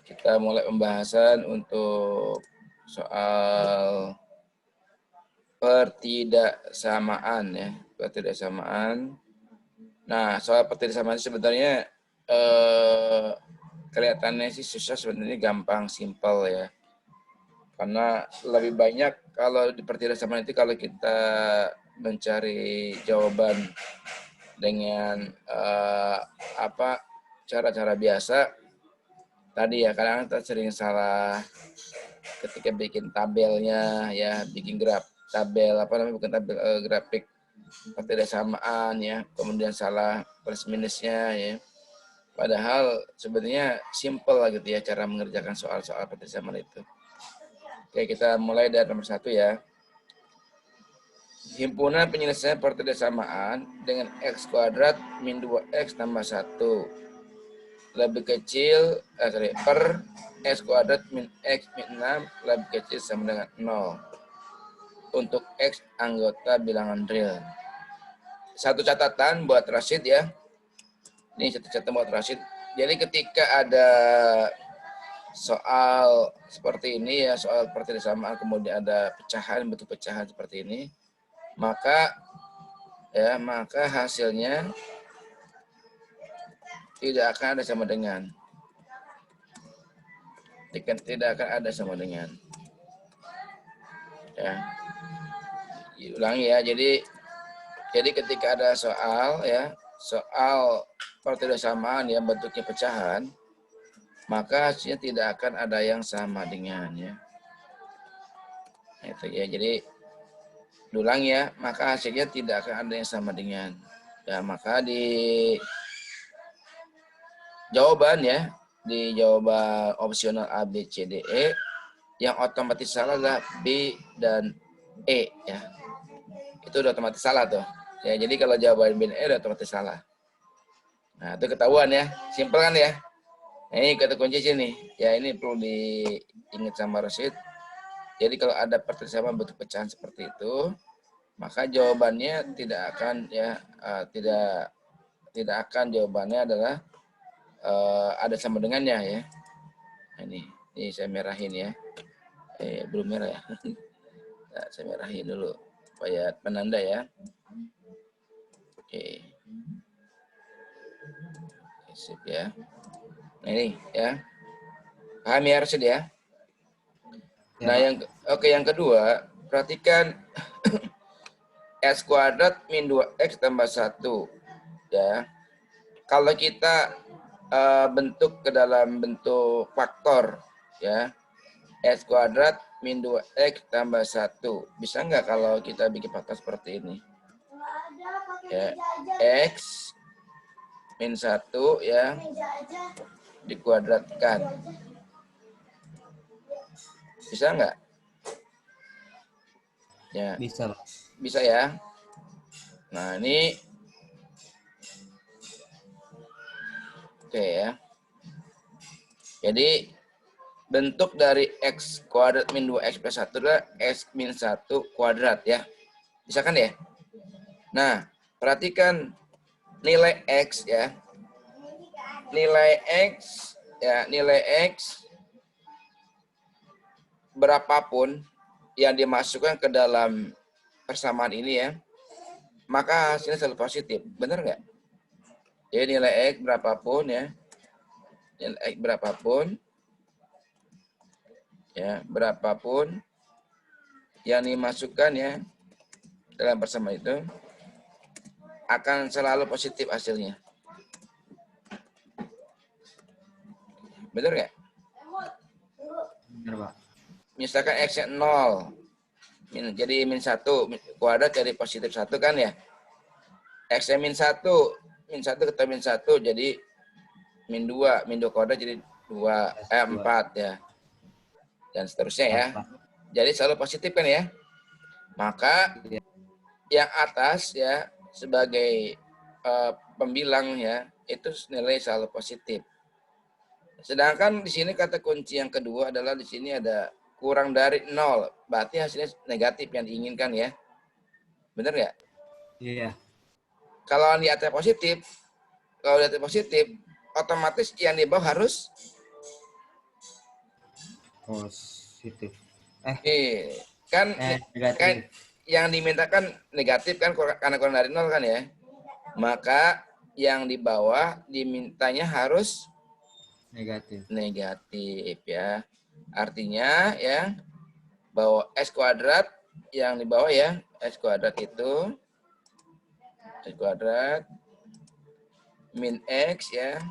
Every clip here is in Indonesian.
Kita mulai pembahasan untuk soal pertidaksamaan ya, pertidaksamaan. Nah, soal pertidaksamaan sebenarnya kelihatannya sih susah, sebenarnya gampang, simpel ya. Karena lebih banyak kalau di pertidaksamaan itu kalau kita mencari jawaban dengan cara-cara biasa tadi ya, kadang kita sering salah ketika bikin tabelnya ya, bikin tabel bukan tabel, grafik pertidaksamaan ya, kemudian salah plus minusnya ya. Padahal sebenarnya simple lah gitu ya cara mengerjakan soal-soal pertidaksamaan itu. Oke, kita mulai dari nomor 1 ya. Himpunan penyelesaian pertidaksamaan dengan x kuadrat min 2x tambah 1 lebih kecil per x kuadrat min x min 6 lebih kecil sama dengan 0 untuk x anggota bilangan real. Satu catatan buat Rashid ya. Ini satu catatan buat Rashid. Jadi ketika ada soal seperti ini ya, soal pertidaksamaan kemudian ada pecahan, bentuk pecahan seperti ini, maka hasilnya tidak akan ada sama dengan. Tidak akan ada sama dengan. Ya. Ulangi ya. Jadi ketika ada soal ya, soal pertidaksamaan yang bentuknya pecahan, maka hasilnya tidak akan ada yang sama dengan ya. Itu ya. Jadi ulang ya, maka hasilnya tidak akan ada yang sama dengan. Ya, maka di jawaban ya, di jawaban opsional A, B, C, D, E, yang otomatis salah adalah B dan E ya. Itu udah otomatis salah tuh. Ya, jadi kalau jawaban B dan E udah otomatis salah. Nah, itu ketahuan ya. Simpel kan ya? Nah, ini kata kunci sini. Ya, ini perlu diingat sama Rashid. Jadi kalau ada pertidaksamaan bentuk pecahan seperti itu, maka jawabannya tidak akan ya tidak akan jawabannya adalah ada sama dengannya ya. Nah, ini saya merahin ya. Belum merah ya. Nah, saya merahin dulu supaya penanda ya. Oke. Sip ya. Nah ini ya. Paham ya Rashid ya? Nah, yang kedua, perhatikan x kuadrat min 2x tambah 1 ya. Kalau kita bentuk ke dalam bentuk faktor ya, x kuadrat min 2x tambah 1, bisa nggak kalau kita bikin faktor seperti ini ya, x min 1 ya dikuadratkan, bisa nggak ya? Bisa ya. Nah ini oke ya. Jadi bentuk dari x kuadrat min 2x plus 1 adalah x min 1 kuadrat ya. Bisa kan ya? Nah, perhatikan nilai x ya. Nilai x berapapun yang dimasukkan ke dalam persamaan ini ya, maka hasilnya selalu positif. Benar nggak? Jadi nilai x berapapun ya, nilai x berapapun ya, berapapun yang dimasukkan ya dalam persamaan itu akan selalu positif hasilnya. Benar nggak? Benar, Pak. Misalkan x-nya 0, jadi min 1, kuadrat jadi positif 1 kan ya. X-nya min 1 ketemu min 1 jadi min 2 kuadrat jadi 4 ya. Dan seterusnya ya. Jadi selalu positif kan ya. Maka yang atas ya sebagai pembilang ya, itu nilai selalu positif. Sedangkan di sini kata kunci yang kedua adalah di sini ada kurang dari 0. Berarti hasilnya negatif yang diinginkan ya. Benar nggak? Iya. Kalau di atas positif, otomatis yang di bawah harus Positif. Kan Negatif. yang dimintakan negatif kan karena kurang dari 0 kan ya. Maka yang di bawah dimintanya harus Negatif. negatif ya. Artinya ya bahwa X kuadrat yang di bawah ya, X kuadrat itu X kuadrat min X ya,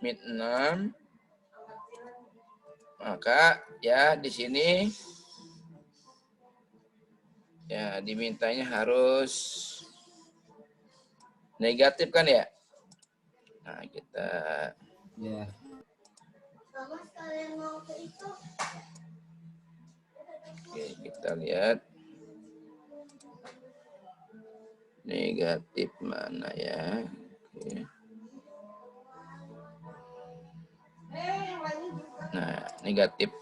min 6. Maka ya di sini ya dimintanya harus negatif kan ya. Nah, kita Ya. Oke, kita lihat negatif mana ya. Oke. Nah, negatif.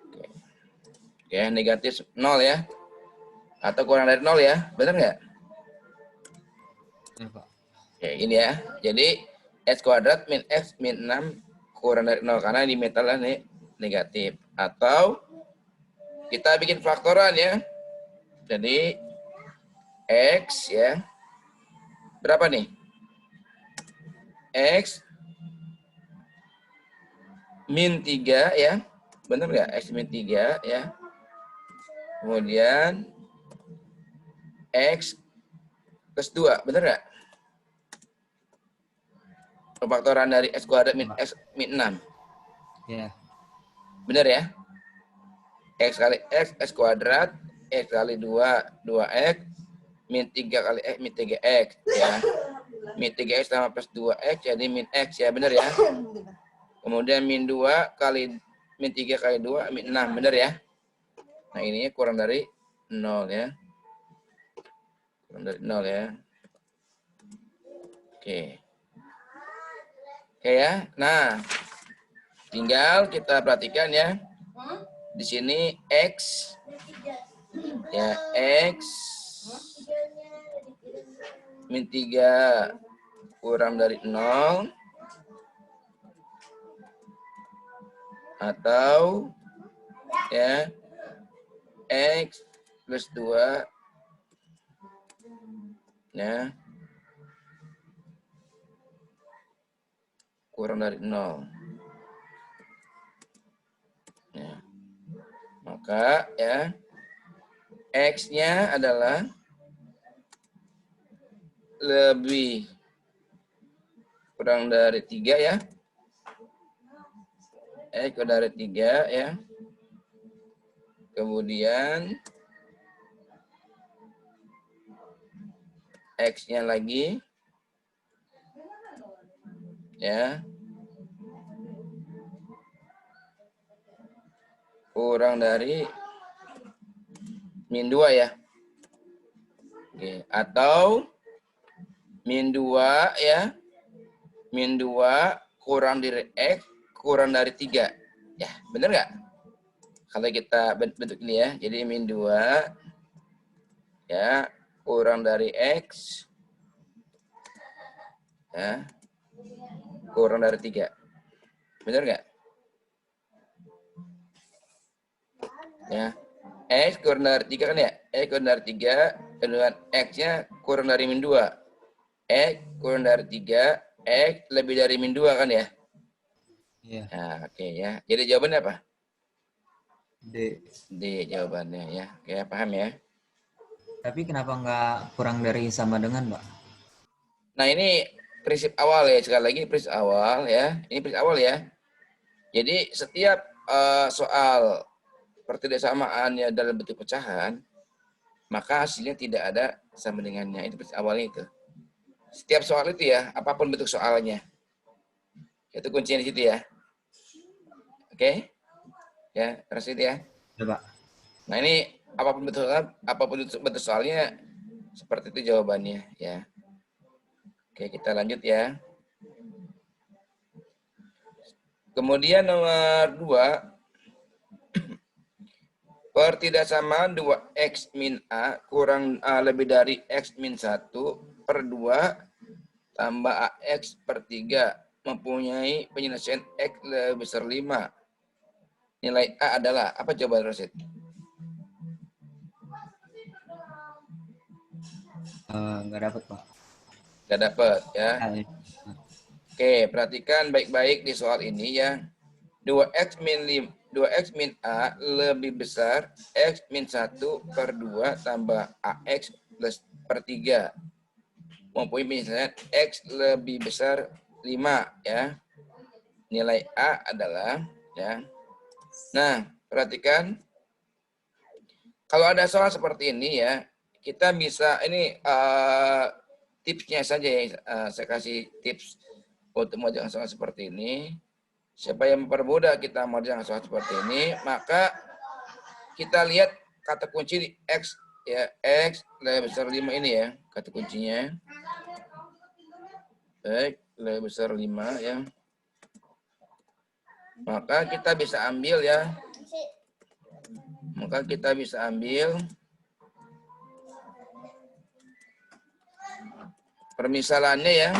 Oke. Oke, negatif 0 ya. Atau kurang dari 0 ya. Benar nggak? Benar, Pak. Oke, ini ya. Jadi X kuadrat min X min 6 kurang dari 0. Karena di metalnya nih negatif. Atau kita bikin faktoran ya. Jadi X ya. Berapa nih? X min 3 ya. Benar nggak? X min 3 ya. Kemudian X plus 2. Benar nggak? Faktoran dari X kuadrat min X min 6. Ya. Benar ya? X kali X, X kuadrat. X kali 2, 2X. Min 3 kali X, min 3X. Ya. Min 3X tambah plus 2X, jadi min X ya. Benar ya? Kemudian min 2 kali, min 3 kali 2, min 6. Benar ya? Nah, ininya kurang dari 0 ya. Kurang dari 0 ya. Oke. Oke ya. Nah, tinggal kita perhatikan ya. Di sini X ya, X min 3 kurang dari 0 atau ya X plus 2 ya kurang dari 0. Ya. Maka ya X-nya adalah lebih kurang dari 3 ya. X kurang dari 3 ya. Kemudian X-nya lagi ya kurang dari min 2 ya. Oke. Atau min 2 ya. Min 2 kurang dari X kurang dari 3. Ya, benar nggak? Kalau kita bentuk ini ya. Jadi min 2 ya kurang dari X ya kurang dari 3. Benar nggak? Ya. X kurang dari 3 kan ya? X kurang dari 3, dengan X-nya kurang dari min 2. X kurang dari 3, X lebih dari min 2 kan ya? Iya. Nah, oke ya. Jadi jawabannya apa? D. D jawabannya ya. Oke, paham ya? Tapi kenapa nggak kurang dari sama dengan, Pak? Nah, ini prinsip awal ya. Sekali lagi prinsip awal ya. Ini prinsip awal ya. Jadi setiap soal pertidaksamaan dalam bentuk pecahan, maka hasilnya tidak ada sama dengannya. Itu prinsip awalnya itu. Setiap soal itu ya, apapun bentuk soalnya. Itu kuncinya di situ ya. Oke? Ya, terus itu ya. Ya, Pak. Nah, ini apapun bentuk soalnya seperti itu jawabannya ya. Oke, kita lanjut ya. Kemudian nomor 2, pertidaksamaan 2x min A kurang A lebih dari x min 1 per 2 tambah AX per 3 mempunyai penyelesaian X lebih besar 5. Nilai A adalah, apa coba Rosid? Nggak dapat, Pak. Nggak dapat ya. Ah, Oke, perhatikan baik-baik di soal ini ya. 2x min A lebih besar X min 1 per 2 tambah AX plus per 3. Mempunyai penyelesaian X lebih besar 5 ya. Nilai A adalah ya. Nah, perhatikan kalau ada soal seperti ini ya, kita bisa ini tipsnya saja ya, saya kasih tips untuk mengerjakan soal seperti ini. Siapa yang mempermudah kita mengerjakan soal seperti ini, maka kita lihat kata kunci di X ya, X lebih besar 5 ini ya, kata kuncinya. Baik, lebih besar 5 ya. Maka kita bisa ambil ya. Maka kita bisa ambil permisalannya ya.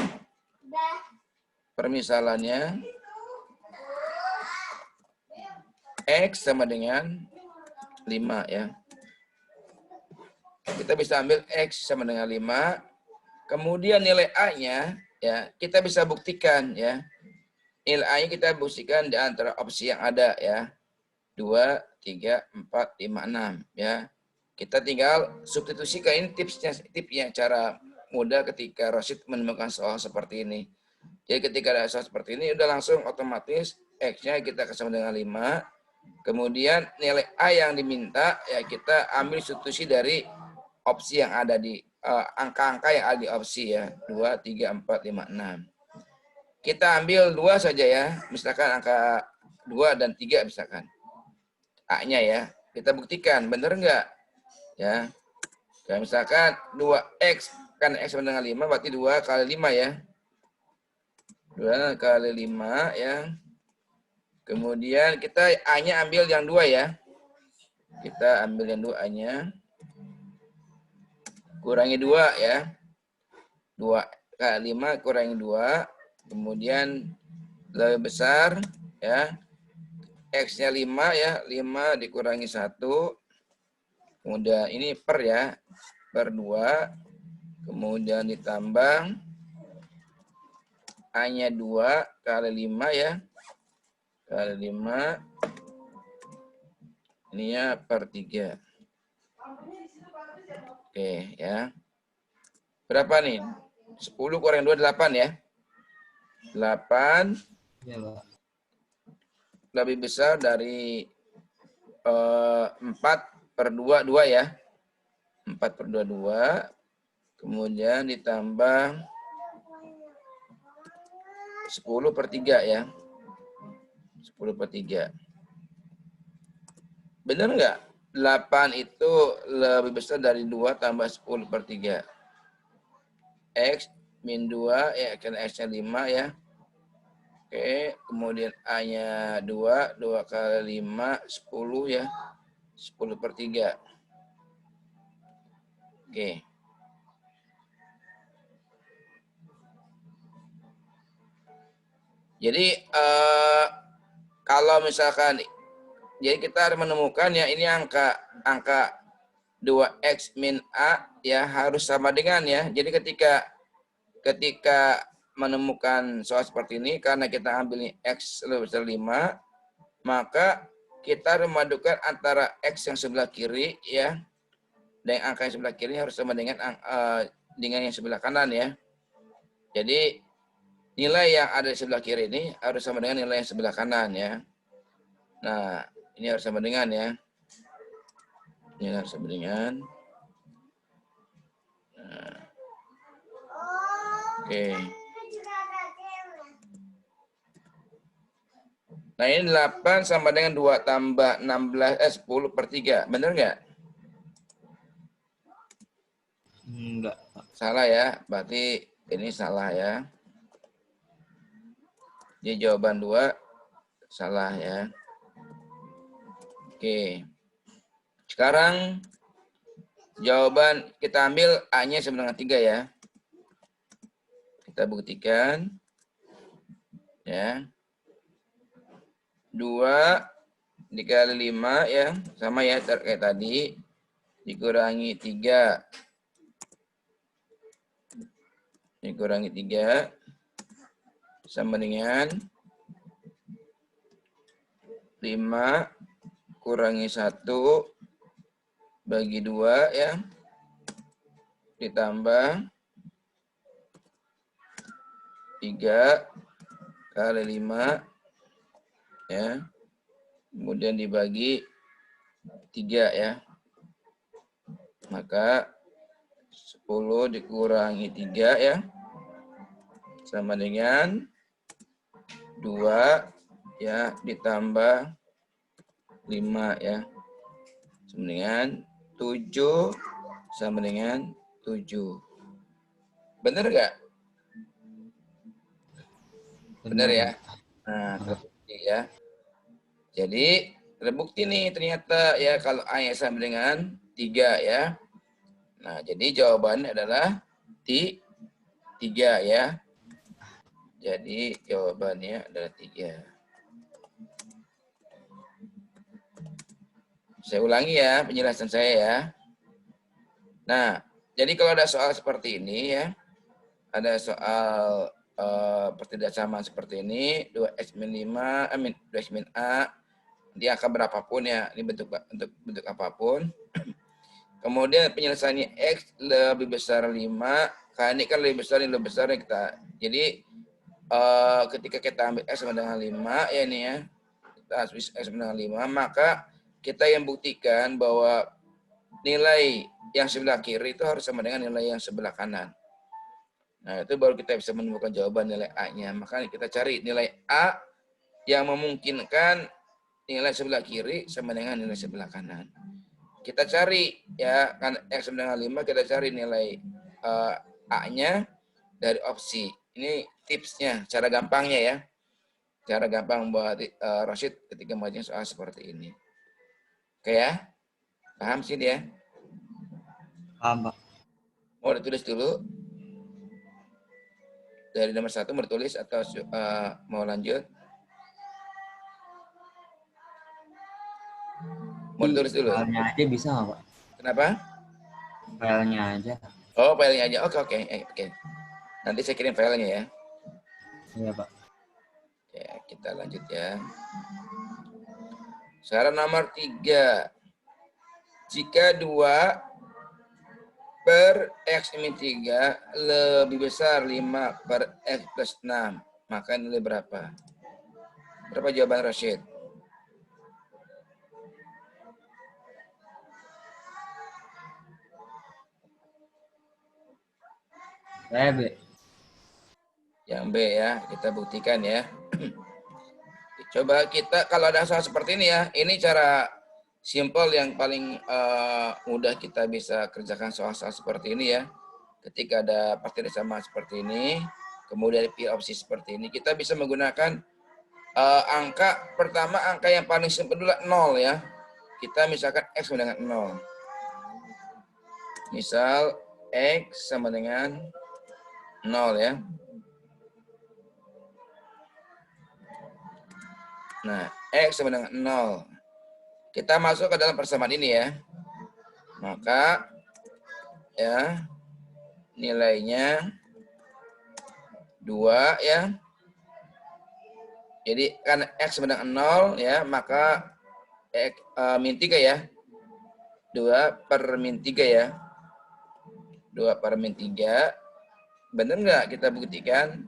Permisalannya X sama dengan 5 ya. Kita bisa ambil X sama dengan 5. Kemudian nilai A-nya ya, kita bisa buktikan ya. Nilai A-nya kita buktikan di antara opsi yang ada ya. 2, 3, 4, 5, 6 ya. Kita tinggal substitusikan, ini tipsnya cara mudah ketika Rosid menemukan soal seperti ini. Jadi ketika ada soal seperti ini udah langsung otomatis X-nya kita kasih dengan 5. Kemudian nilai A yang diminta ya kita ambil substitusi dari opsi yang ada di angka-angka yang ada di opsi ya. 2, 3, 4, 5, 6. Kita ambil 2 saja ya. Misalkan angka 2 dan 3 misalkan. A-nya ya. Kita buktikan benar enggak? Ya. Kayak misalkan 2X kan X sama dengan 5 berarti 2 kali 5 ya. 2 kali 5 ya. Kemudian kita A-nya ambil yang 2 ya. Kita ambil yang 2 A-nya. Kurangi 2 ya. 2 kali 5 kurangi 2. Kemudian lebih besar ya. X-nya 5 ya. 5 dikurangi 1. Kemudian ini per ya. Per 2. Kemudian ditambah A-nya 2 kali 5 ya. Kali 5. Ininya per 3. Oke ya. Berapa nih? 10 kurang 2, 8 ya. 8 ya, Pak. lebih besar dari 4 per 2, 2 ya. 4 per 2, 2. Kemudian ditambah 10 per 3 ya. 10 per 3. Benar nggak? 8 itu lebih besar dari 2 tambah 10 per 3. X min 2 ya, karena X-nya 5 ya. Oke, kemudian A-nya 2, 2 kali 5, 10 ya. 10 per 3. Oke. Jadi, kalau misalkan, jadi kita harus menemukan ya, ini angka 2X min A ya harus sama dengan ya. Jadi ketika menemukan soal seperti ini, karena kita ambil X lebih besar 5, maka kita memadukan antara X yang sebelah kiri ya, dan angka yang sebelah kiri harus sama dengan yang sebelah kanan ya. Jadi nilai yang ada di sebelah kiri ini harus sama dengan nilai yang sebelah kanan ya. Nah, ini harus sama dengan ya. Ini harus sama dengan. Nah. Oke. Nah, ini 8 sama dengan 2 tambah 10 per 3. Benar nggak? Enggak, Pak. Salah ya. Berarti ini salah ya. Jadi jawaban 2 salah ya. Oke. Sekarang jawaban kita ambil A-nya sama dengan 3 ya. Kita buktikan. Ya. 2 dikali 5 ya, sama ya kayak tadi, dikurangi 3 sama dengan 5 kurangi 1 bagi 2 ya, ditambah 3 kali 5 ya, kemudian dibagi 3 ya, maka 10 dikurangi 3 ya, sama dengan 2 ya, ditambah 5 ya, sama dengan 7 sama dengan 7. Benar nggak? Benar ya? Nah, terbukti ya. Jadi terbukti nih ternyata ya kalau A-nya sama dengan 3 ya. Nah, jadi jawabannya adalah 3 ya. Jadi jawabannya adalah 3. Saya ulangi ya penjelasan saya ya. Nah, jadi kalau ada soal seperti ini ya, ada soal pertidaksamaan seperti ini, 2x-5, 2x-A, di angka berapapun ya, ini bentuk apapun. Kemudian penyelesaiannya X lebih besar 5, karena ini kan lebih besar, ini lebih besar kita. Jadi ketika kita ambil X sama dengan 5 ya ini ya, kita ambil X sama dengan 5, maka kita yang buktikan bahwa nilai yang sebelah kiri itu harus sama dengan nilai yang sebelah kanan. Nah, itu baru kita bisa menemukan jawaban nilai A-nya. Makanya kita cari nilai A yang memungkinkan nilai sebelah kiri sama dengan nilai sebelah kanan. Kita cari ya, kan X sama dengan 5, kita cari nilai A-nya dari opsi. Ini tipsnya, cara gampangnya ya. Cara gampang buat Rashid ketika mengajar soal seperti ini. Oke ya? Paham sih dia? Paham, Pak. Mau ditulis dulu? Dari nomor 1 mau ditulis atau mau lanjut? Mau ditulis dulu? Filenya aja bisa nggak, Pak? Kenapa? Filenya aja. Oh, filenya aja. Oke. Nanti saya kirim filenya ya. Iya, Pak. Ya, kita lanjut ya. Sekarang nomor 3. Jika 2 per X min 3 lebih besar 5 per X plus 6, maka nilai berapa? Berapa jawaban Rashid? Saya B. Yang B ya, kita buktikan ya. Coba kita, kalau ada soal seperti ini ya, ini cara simple yang paling mudah kita bisa kerjakan soal-soal seperti ini ya. Ketika ada pertidaksamaan seperti ini, kemudian pilih opsi seperti ini, kita bisa menggunakan angka pertama, angka yang paling simpel dulu 0 ya. Kita misalkan X sama dengan 0. Misal X sama dengan 0 ya. Nah, X sama dengan 0. Kita masuk ke dalam persamaan ini ya. Maka ya nilainya 2 ya. Jadi kan X sama dengan 0 ya, maka X, min 3 ya. 2 per min 3 ya. 2 per min 3. Benar nggak kita buktikan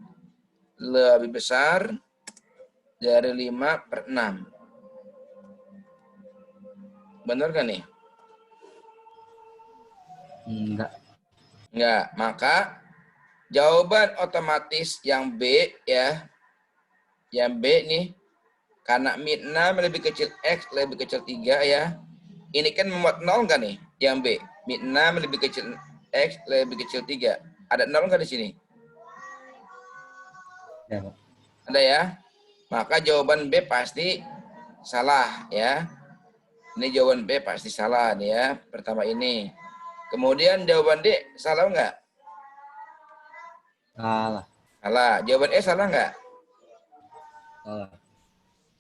lebih besar dari 5 per 6. Benar kan nih? Enggak. Enggak. Maka jawaban otomatis yang B ya. Yang B nih, karena min 6 lebih kecil X lebih kecil 3 ya. Ini kan membuat 0 kan nih? Yang B. Min 6 lebih kecil X lebih kecil 3. Ada 0 kan di sini? Ya, Pak. Ada ya? Maka jawaban B pasti salah ya. Ini jawaban B pasti salah nih ya. Pertama ini. Kemudian jawaban D salah nggak? Salah. Salah. Jawaban E salah nggak? Oh,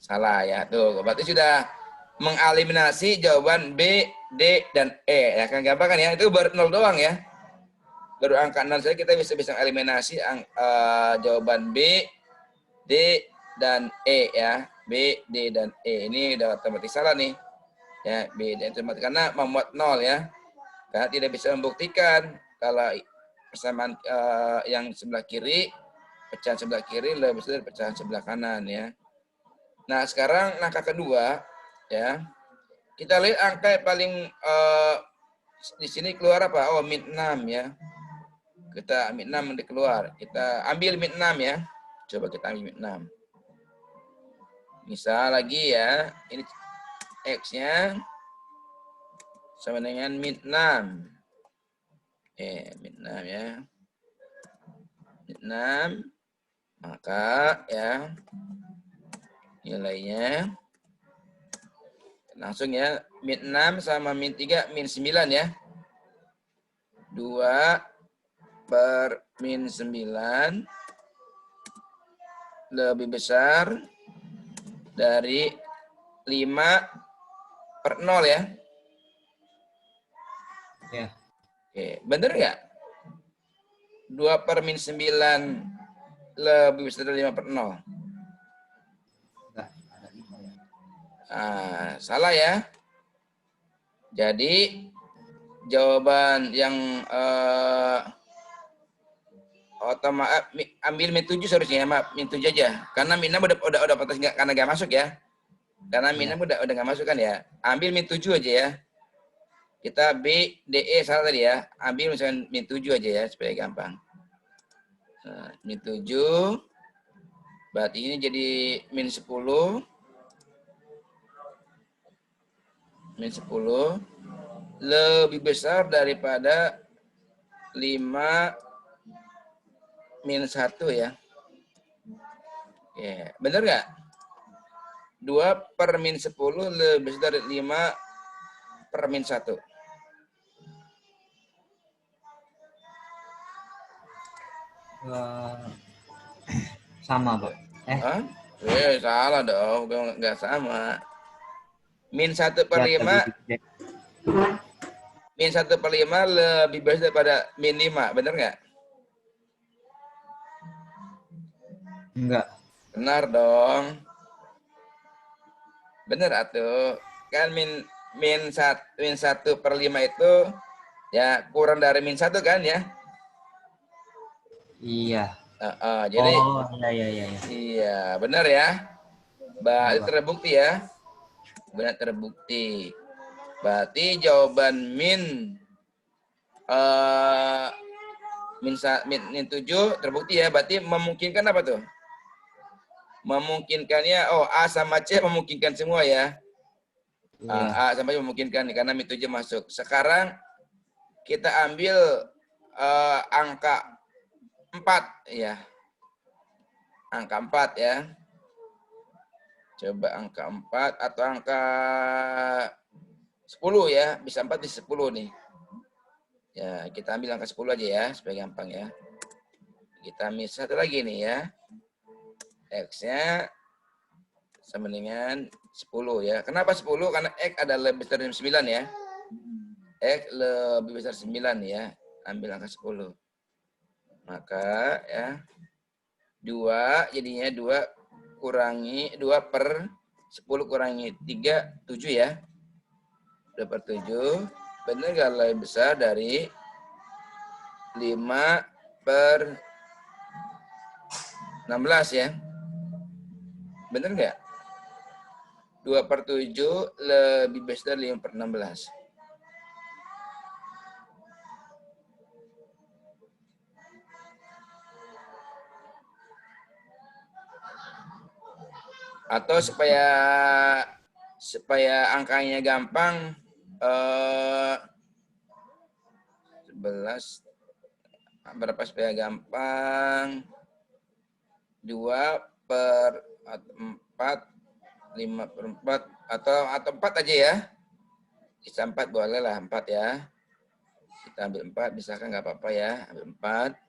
Salah ya. Tuh, berarti sudah mengeliminasi jawaban B, D, dan E. Ya kan gampang kan ya? Itu baru 0 doang ya. Baru angka 0 saja kita bisa eliminasi jawaban B, D, dan E ya. B, D, dan E. Ini udah otomatis salah nih. Ya, B, D otomatis karena memuat 0 ya. Karena tidak bisa membuktikan kalau persamaan yang sebelah kiri, pecahan sebelah kiri lebih besar dari pecahan sebelah kanan ya. Nah, sekarang angka kedua ya. Kita lihat angka yang paling di sini keluar apa? Oh, min 6 ya. Kita min 6 nanti keluar. Kita ambil min 6 ya. Coba kita ambil min 6. Misal lagi ya, ini X-nya sama dengan min 6. Min 6 ya. Min 6. Maka ya nilainya langsung ya, min 6 sama min 3 min 9 ya. 2 per min 9 lebih besar dari 5 per 0 ya. ya. Oke, bener nggak? 2 per min 9 lebih besar dari 5 per 0. Enggak, ada 5 ya. Salah ya. Jadi jawaban yang ambil min 7 seharusnya ya, maaf, min 7 aja. Karena min 6 udah pantas karena nggak masuk ya. Karena min 6 udah nggak masuk kan ya. Ambil min 7 aja ya. Kita B, D, E salah tadi ya. Ambil misalkan min 7 aja ya supaya gampang. Nah, min 7 berarti ini jadi min 10. Min 10 lebih besar daripada 5 min 1 ya. Oke, bener nggak? 2 per min 10 lebih besar dari 5 per min 1. Sama, Pak. Hah? Salah dong. Nggak sama. Min 1 per Lihat 5 tadi. min 1 per 5 lebih besar daripada min 5. Bener nggak? Enggak. Benar dong. Bener atuh. Kan min 1 per 5 itu ya kurang dari min 1 kan ya? Iya. Jadi Oh, iya. iya, benar ya. Berarti Iya, Pak. terbukti ya. Benar terbukti. Berarti jawaban min min 7 terbukti ya. Berarti memungkinkan apa tuh? Memungkinkannya A sama C memungkinkan semua ya. Iya. A sama C memungkinkan karena min 7 masuk. Sekarang kita ambil angka 4 ya. Angka 4 ya. Coba angka 4 atau angka 10 ya. Bisa 4 bisa 10 nih. Ya, kita ambil angka 10 aja ya supaya gampang ya. Kita ambil satu lagi nih ya. X-nya sama dengan 10 ya. Kenapa 10? Karena X ada lebih besar dari 9 ya. X lebih besar 9 ya. Ambil angka 10. Maka ya 2 jadinya 2 kurangi 2 per 10 kurangi 3 7 ya. 2 per 7 benar nggak lebih besar dari 5 per 16 ya. Benar nggak? 2 per 7 lebih besar dari 5 per 16. Atau supaya angkanya gampang 11 berapa supaya gampang 2 per 4 5 per 4 atau 4 aja ya. Bisa 4 boleh lah 4 ya. Kita ambil 4 bisa kan nggak apa-apa ya. Ambil 4.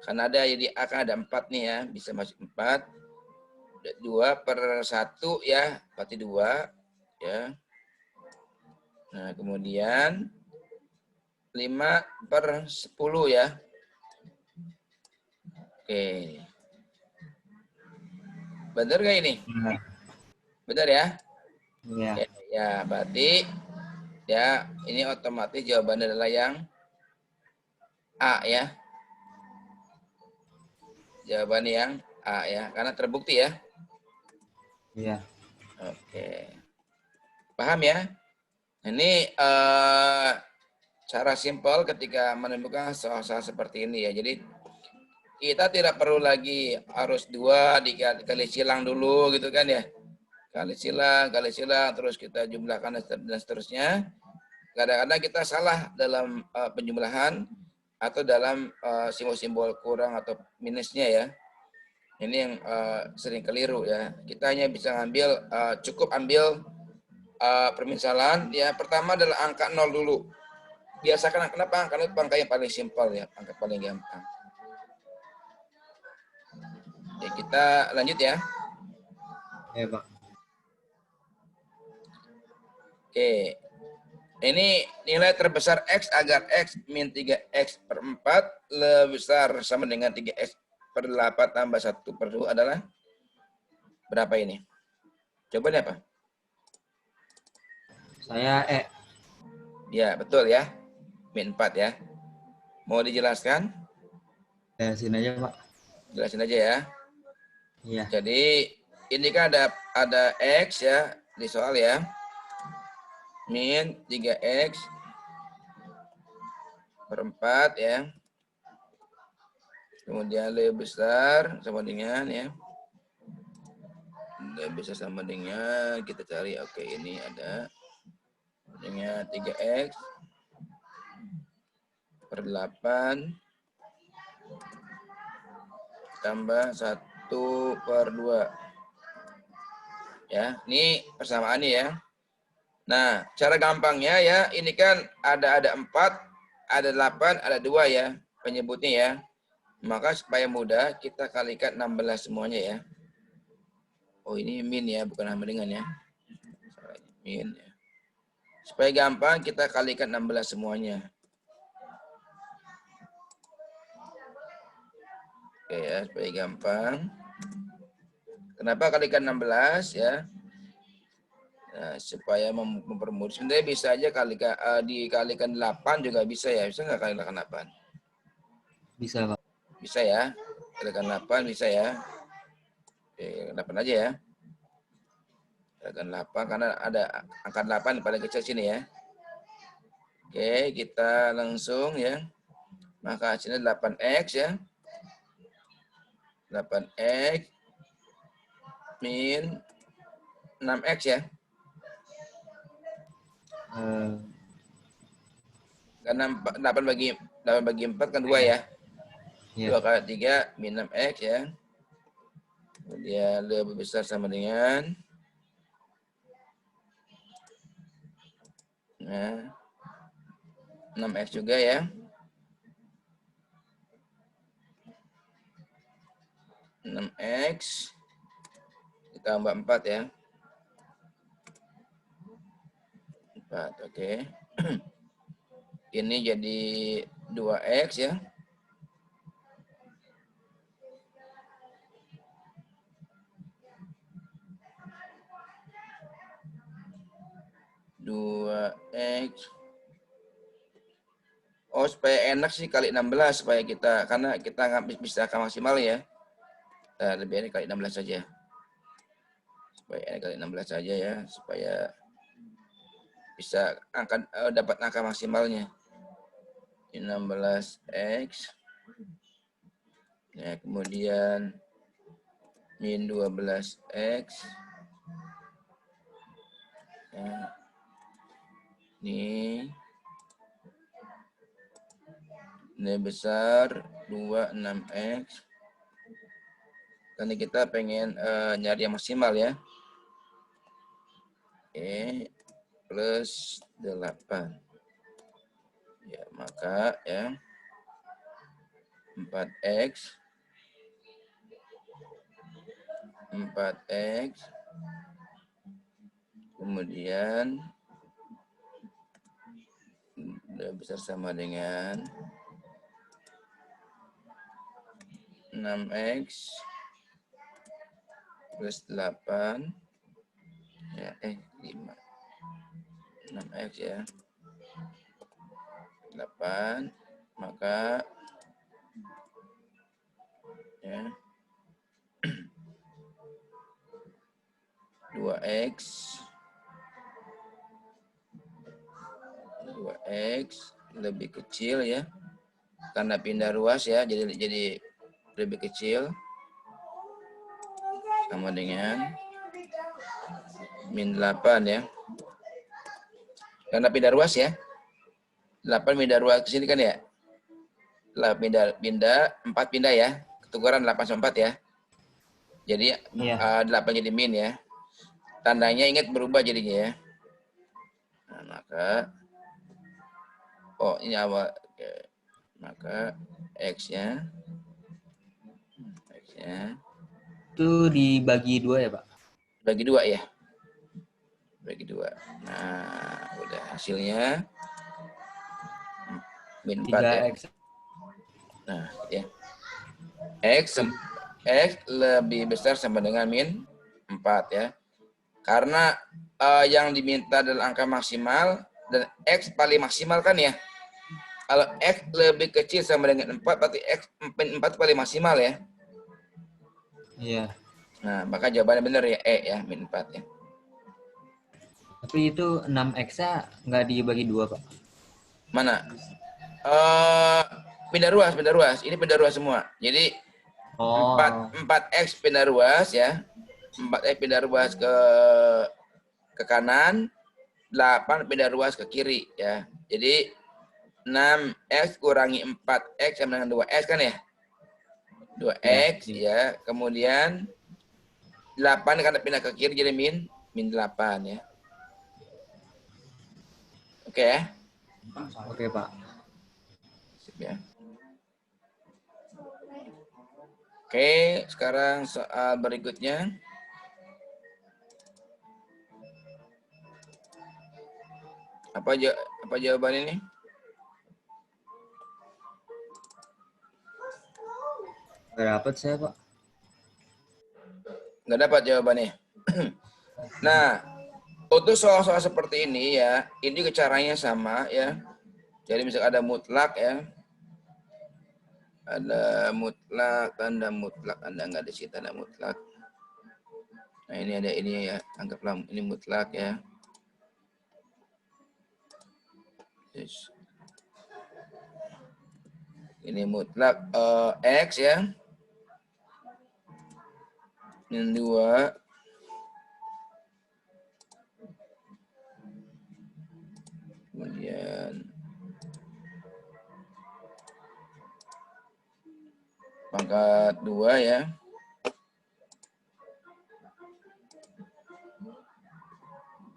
Karena ada jadi akan ada 4 nih ya. Bisa masuk 4. 2/1 ya, berarti 2 ya. Nah, kemudian 5/10 ya. Oke. Benar nggak ini? Nah, Benar ya? iya. Ya, berarti ya ini otomatis jawabannya adalah yang A ya. Jawabannya yang A ya, karena terbukti ya. Iya. Oke. Paham ya? Ini cara simpel ketika menemukan soal-soal seperti ini ya. Jadi kita tidak perlu lagi harus 2 dikali silang dulu gitu kan ya. Kali silang, terus kita jumlahkan dan seterusnya. Kadang-kadang kita salah dalam penjumlahan atau dalam simbol-simbol kurang atau minusnya ya. Ini yang sering keliru ya. Kita hanya bisa ngambil, cukup ambil permisalan. Ya, pertama adalah angka 0 dulu. Biasakan kenapa? Karena itu angka yang paling simpel ya, angka paling gampang. Oke, kita lanjut ya. Iya, Pak. Oke. Ini nilai terbesar X agar X min 3X/4 lebih besar sama dengan 3X/8 tambah 1/2 adalah berapa ini? Coba apa? Saya Ya, betul ya. Min 4 ya. Mau dijelaskan? jelasin aja, Pak. Jelasin aja ya. Iya. Jadi ini kan ada X ya di soal ya. Min 3X/4 ya. Kemudian lebih besar sama dengan ya. Lebih besar sama dengan kita cari. Oke, ini ada dengan 3X/8 tambah 1/2. Ya, ini persamaannya ya. Nah, cara gampangnya ya, ini kan ada 4, ada 8, ada 2 ya penyebutnya ya. Maka supaya mudah kita kalikan 16 semuanya ya. Oh, ini min ya, bukan sama dengan ya. Min ya. Supaya gampang kita kalikan 16 semuanya. Oke ya, supaya gampang. Kenapa kalikan 16 ya? Nah, supaya mempermudah. Sebenarnya bisa aja dikalikan 8 juga bisa ya. Bisa nggak kalikan 8? Bisa, Pak. Bisa ya. Kalikan 8 bisa ya. Oke, 8 aja ya. Kalikan 8 karena ada angka 8 paling kecil sini ya. Oke, kita langsung ya. Maka hasilnya 8X ya. 8X min 6X ya. Karena 8 bagi 4 kan 2 ya. Iya. 2 kali 3 min 6X ya. Kemudian lebih besar sama dengan nah, 6X juga ya. 6X ditambah 4 ya. 4, oke. Ini jadi 2X ya. 2X. Oh, supaya enak sih kali 16 supaya kita karena kita nggak bisa angka maksimal ya. Lebih enak kali 16 saja. Supaya enak kali 16 saja ya, supaya bisa dapat angka maksimalnya. 16X. Ya, kemudian min 12X. Ya. Ini nilai besar 26X. Karena kita pengen nyari yang maksimal ya. Oke, plus 8. Ya, maka ya 4X 4X. Kemudian lebih besar sama dengan 6X plus 8 ya 5 6X ya 8 maka ya 2X lebih kecil ya karena pindah ruas ya jadi lebih kecil sama dengan min 8 ya karena pindah ruas ya 8 pindah ruas ke sini kan ya 8 pindah 4 pindah ya ketukaran 8 sama 4 ya jadi 8 jadi min ya tandanya ingat berubah jadinya ya nah, maka ini awal oke. Maka X-nya itu dibagi 2 ya Pak? Bagi 2 ya. Bagi 2. Nah, udah hasilnya min 4 ya. Nah, ya. X lebih besar sama dengan min 4 ya. Karena yang diminta adalah angka maksimal dan X paling maksimal kan ya. Kalau X lebih kecil sama dengan 4 berarti X min 4 paling maksimal ya. Iya. Nah, maka jawabannya benar ya ya, min 4 ya. Tapi itu 6X-nya nggak dibagi 2, Pak. Mana? Pindah ruas. Ini pindah ruas semua. Jadi 4X pindah ruas ya. 4X pindah ruas ke kanan, 8 pindah ruas ke kiri ya. Jadi 6X kurangi 4X sama dengan 2X kan ya? 2X ya. Kemudian 8 karena pindah ke kiri jadi min 8 ya. Oke ya? Oke, Pak. Sip ya. Oke, sekarang soal berikutnya. Apa jawaban ini? Nggak dapat saya, Pak. Nggak dapat jawabannya. Nah, untuk soal-soal seperti ini ya, ini caranya sama ya. Jadi misal ada mutlak ya. Ada mutlak, tanda mutlak. Anda nggak di situ tanda mutlak. Nah, ini ada ini ya. Anggaplah ini mutlak ya. Yes. Ini mutlak X ya. Min 2. Kemudian pangkat 2 ya.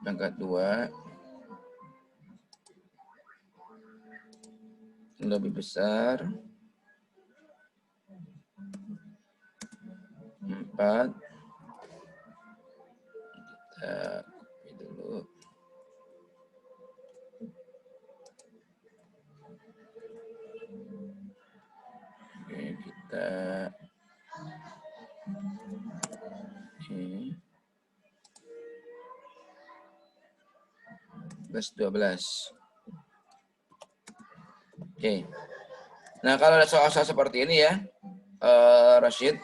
Pangkat 2 lebih besar 4. Kita copy dulu. Oke, kita ini plus 12. Oke. Nah, kalau ada soal-soal seperti ini ya, Rashid.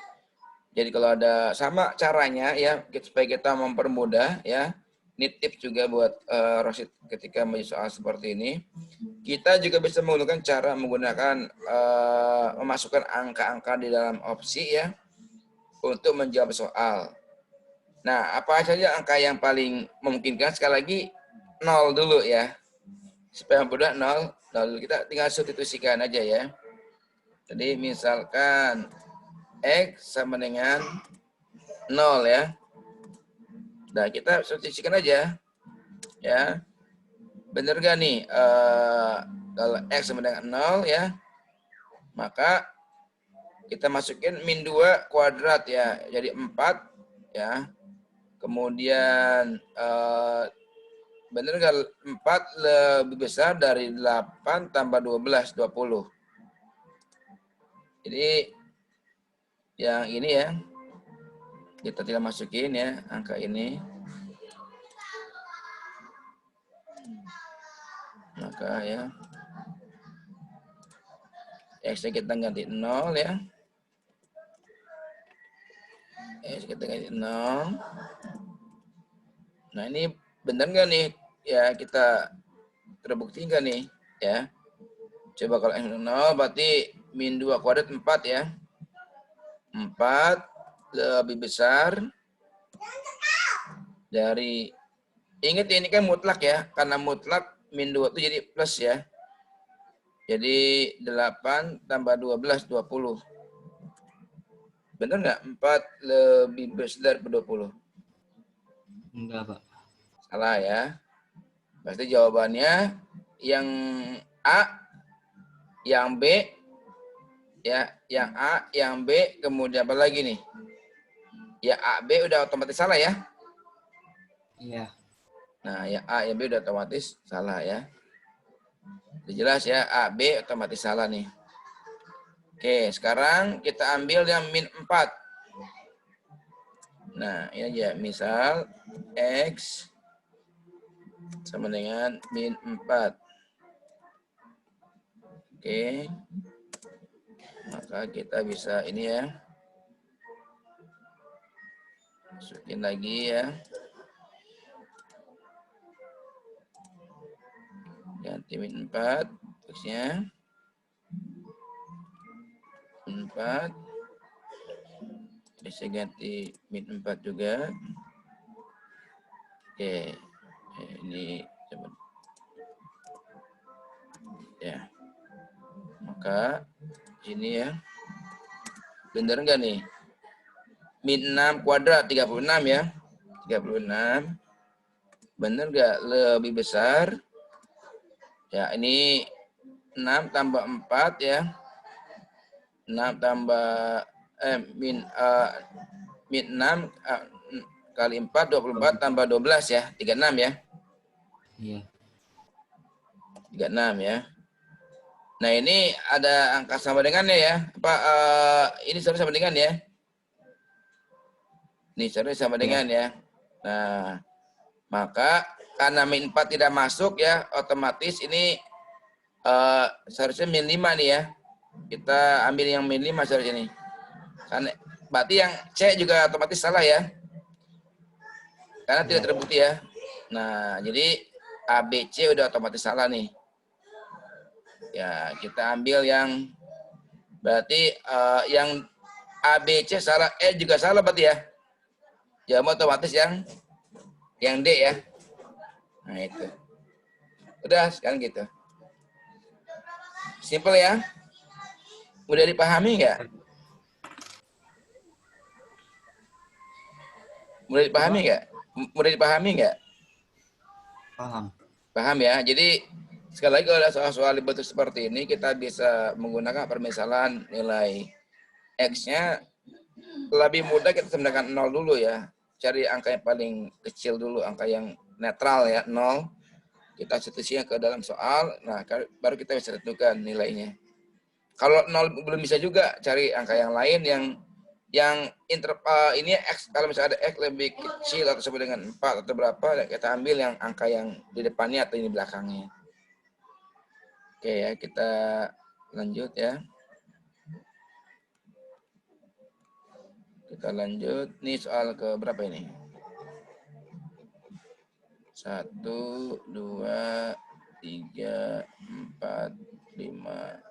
Jadi kalau ada sama caranya ya, supaya kita mempermudah ya. Ini tips juga buat Rashid ketika menjadi soal seperti ini. Kita juga bisa menggunakan cara menggunakan memasukkan angka-angka di dalam opsi ya untuk menjawab soal. Nah, apa saja angka yang paling memungkinkan? Sekali lagi 0 dulu ya. Supaya mudah 0 kita tinggal substitusikan aja ya. Jadi misalkan X sama dengan 0 ya. Nah, kita substitusikan aja. Ya. Bener gak nih? Kalau X sama dengan 0 ya. Maka kita masukin min 2 kuadrat ya. Jadi 4 ya. Kemudian benar nggak 4 lebih besar dari 8 tambah 12, 20. Jadi yang ini ya, kita tidak masukin ya angka ini. Maka ya, X kita ganti 0 ya. X kita ganti 0. Nah ini benar nggak nih? Ya kita terbukti nggak nih? Ya. Coba kalau X 0 berarti min 2 kuadrat 4 ya. 4 lebih besar dari, ingat ini kan mutlak ya, karena mutlak min 2 itu jadi plus ya. Jadi 8 tambah 12, 20. Benar nggak? 4 lebih besar dari 20. Enggak, Pak. Salah ya. Pasti jawabannya yang A, yang B, ya, yang A, yang B, kemudian apa lagi nih? Ya A, B udah otomatis salah ya. Iya. Nah, yang A, yang B udah otomatis salah ya. Udah jelas ya, A, B otomatis salah nih. Oke, sekarang kita ambil yang min 4. Nah, ini aja. Misal, X sama dengan min 4. Oke. Maka kita bisa ini ya. Masukin lagi ya. Ganti min 4. Terusnya. Min 4. Bisa ganti min 4 juga. Oke. Ini coba. Ya. Maka ini ya. Bener enggak nih? Min 6 kuadrat 36 ya. 36. Bener enggak lebih besar? Ya, ini 6 tambah 4 ya. 6 tambah min 6 kali 4 24 tambah 12 ya. 36 ya. Iya. 36 ya. Nah, ini ada angka sama dengannya ya. Apa ini seharusnya sama dengan ya? Nih, seharusnya sama dengan ya. Nah, maka karena min 4 tidak masuk ya, otomatis ini seharusnya min 5 nih ya. Kita ambil yang min 5 seharusnya nih. Karena berarti yang C juga otomatis salah ya. Karena tidak terbukti ya. Nah, jadi A, B, C udah otomatis salah nih. Ya, kita ambil yang berarti yang A, B, C salah, E juga salah berarti ya. Ya, otomatis yang D ya. Nah, itu. Udah, sekarang gitu. Simple ya. Mudah dipahami nggak? Mudah dipahami nggak? Mudah dipahami nggak? Paham. Paham ya. Jadi sekali lagi kalau ada soal-soal bentuk seperti ini, kita bisa menggunakan permisalan nilai X-nya lebih mudah kita sebenarnya 0 dulu ya. Cari angka yang paling kecil dulu, angka yang netral ya, 0. Kita substitusinya ke dalam soal, nah baru kita bisa tentukan nilainya. Kalau 0 belum bisa juga, cari angka yang lain yang ini X, kalau misalnya ada X lebih kecil atau sama dengan 4 atau berapa, kita ambil yang angka yang di depannya atau di belakangnya. Oke ya, kita lanjut ya. Kita lanjut. Nih soal ke berapa ini? 1, 2, 3, 4, 5,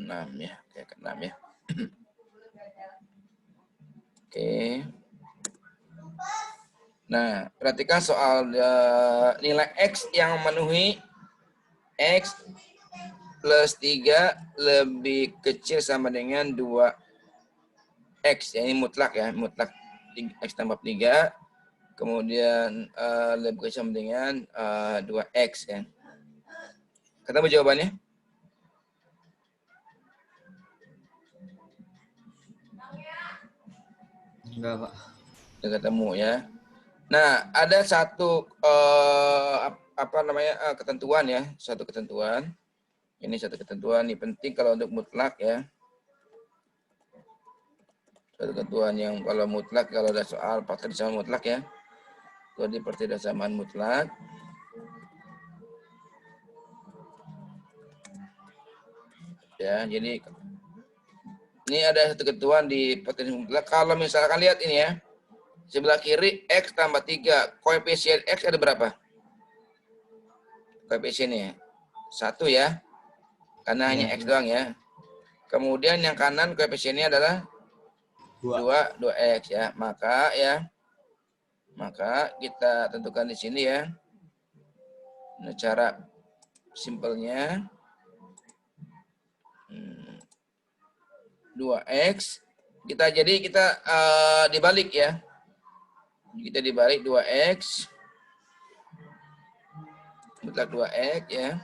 6 ya. Kayak ke 6 ya. Oke. Nah, perhatikan soal nilai X yang memenuhi X plus 3 lebih kecil sama dengan 2X. Ya, ini mutlak ya. Mutlak X tambah 3. Kemudian lebih kecil sama dengan 2X ya. Ketemu jawabannya? Enggak, Pak. Udah ketemu ya. Nah, ada satu ketentuan ya, satu ketentuan. Ini satu ketentuan ini penting kalau untuk mutlak ya. Satu ketentuan yang kalau mutlak, kalau ada soal persamaan mutlak ya. Jadi persamaan mutlak. Ya, jadi ini ada satu ketentuan di persamaan mutlak. Kalau misalkan lihat ini ya. Sebelah kiri X tambah 3. Koefisien X ada berapa? Koefisiennya 1 ya. Karena hanya Ya, X doang ya. Kemudian yang kanan koefisiennya adalah 2x ya. Maka kita tentukan di sini ya. Nah, cara simpelnya 2x kita dibalik ya. Kita dibalik 2x mutlak 2x ya.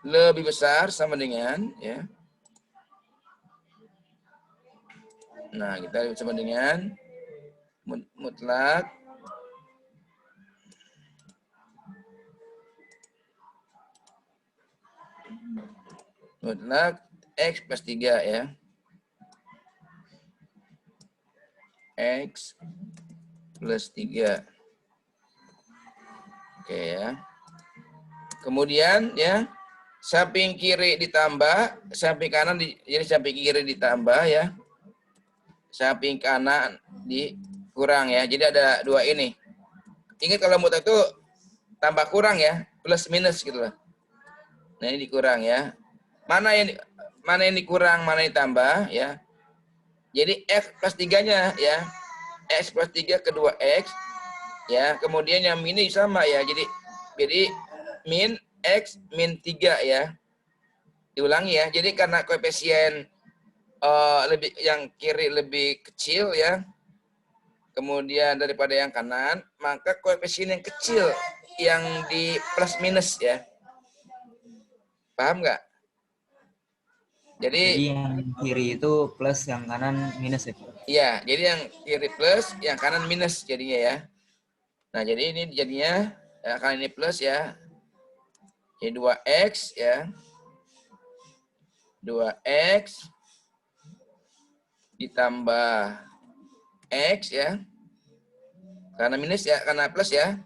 Lebih besar sama dengan ya. Nah, kita sama dengan mutlak X plus 3 ya. X plus 3. Oke ya. Kemudian ya, samping kiri ditambah, samping kanan jadi samping kiri ditambah ya. Samping kanan dikurang ya. Jadi ada 2 ini. Ingat kalau mutlak itu tambah kurang ya, plus minus gitu lah. Nah, ini dikurang ya. Mana yang dikurang, mana yang ditambah ya. Jadi X plus 3-nya ya. X plus 3 kedua X ya. Kemudian yang ini sama ya. Jadi min X min 3 ya. Diulangi ya. Jadi karena koefisien yang kiri lebih kecil ya. Kemudian daripada yang kanan, maka koefisien yang kecil yang di plus minus ya. Paham nggak? jadi Jadi yang kiri itu plus, yang kanan minus ya. iya, jadi yang kiri plus, yang kanan minus jadinya ya. Nah, jadi ini jadinya ya, kan ini plus ya. Jadi 2x ya. 2x ditambah x ya. Karena minus ya, karena plus ya.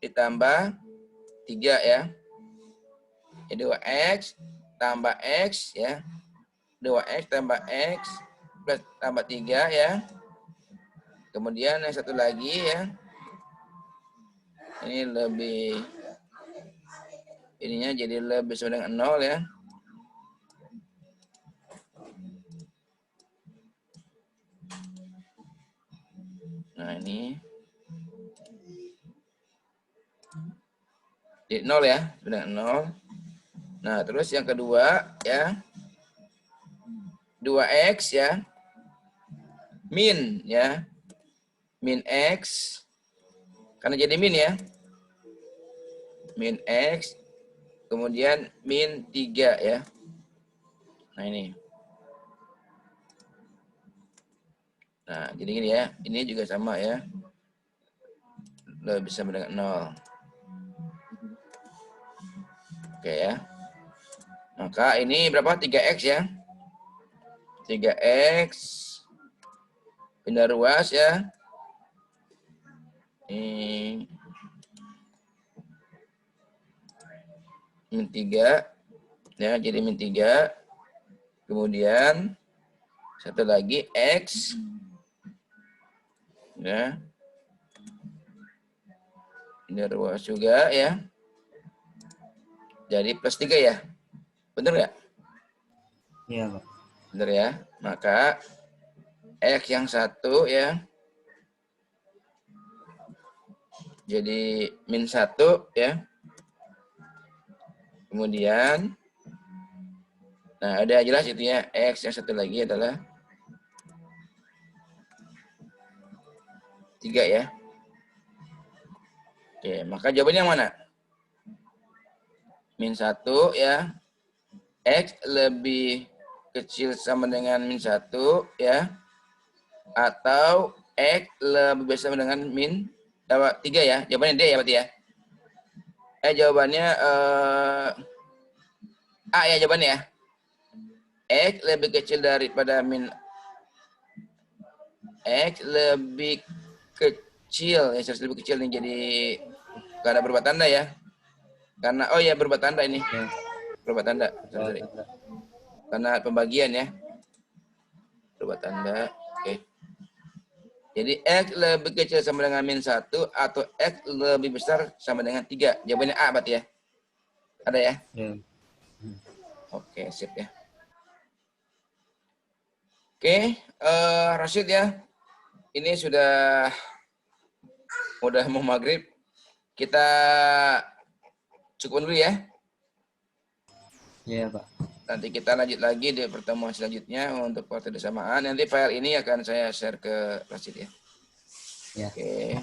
Ditambah 3 ya. Jadi 2x tambah x ya. 2x tambah x plus tambah 3 ya. Kemudian yang satu lagi ya. Ini ininya jadi lebih sama dengan 0 ya. Nah, ini jadi 0 ya, sama dengan 0. Nah, terus yang kedua ya. 2x ya. Min ya. Min x. Karena jadi min ya. Min x. Kemudian min 3 ya. Nah, ini. Nah, jadi gini ya. Ini juga sama ya. Lebih sama dengan 0. Oke ya. Maka ini berapa? 3x ya. 3x. Pindah ruas ya. Ini. Min 3. Ya, jadi min 3. Kemudian satu lagi x. Ya. Pindah ruas juga ya. Jadi plus 3 ya. Benar nggak? Iya, Pak. Benar ya. Maka X yang satu ya. Jadi min 1 ya. Kemudian. Nah, ada jelas itu ya. X yang satu lagi adalah 3 ya. Oke, maka jawabannya yang mana? Min 1 ya. X lebih kecil sama dengan min 1 ya. atau X lebih besar sama dengan min 3 ya. Jawabannya D ya berarti ya. Jawabannya A ya jawabannya ya. X lebih kecil daripada min X lebih kecil ya, lebih kecil nih jadi karena berubah tanda ya. Karena oh ya berubah tanda ini. Ya. Berubah tanda. Sorry. Karena pembagian ya. Berubah tanda. Oke. Jadi X lebih kecil sama dengan min 1 atau X lebih besar sama dengan 3. Jawabannya A berarti ya. Ada ya? Ya. Oke, sip ya. Oke, Rashid ya. Ini sudah mau maghrib. Kita cukup dulu ya. Iya, Pak. Nanti kita lanjut lagi di pertemuan selanjutnya untuk waktu bersamaan. Nanti file ini akan saya share ke Rashid ya. Ya. Oke.